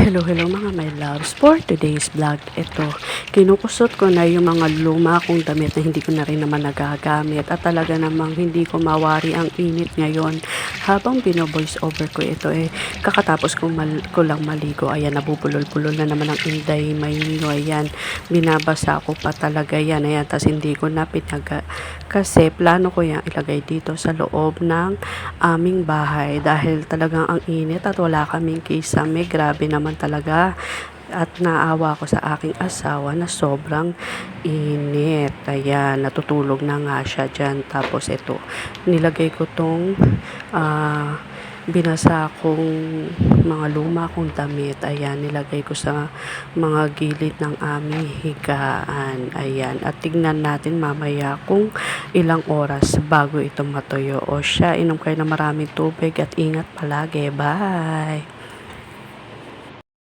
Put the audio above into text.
Hello mga my loves. For today's vlog, ito, kinukusot ko na yung mga luma kong damit na hindi ko na rin naman nagagamit at talaga namang hindi ko mawari ang init ngayon. Habang bino-voice over ko ito kakatapos ko lang maligo. Ayan, nabubulol-bulol na naman ang Inday Maynilo. Ayan, binabasa ko pa talaga yan. Ayan, tas hindi ko na pinaga kasi plano ko yung ilagay dito sa loob ng aming bahay dahil talagang ang init at wala kaming kisame. Grabe naman talaga at naawa ko sa aking asawa na sobrang init. Ayan, natutulog na nga siya dyan. Tapos ito, nilagay ko tong binasa kong mga luma kong damit. Ayan, nilagay ko sa mga gilid ng aming higaan. Ayan, at tignan natin mamaya kung ilang oras bago ito matuyo. O siya, inom kayo ng maraming tubig at ingat palagi. Bye!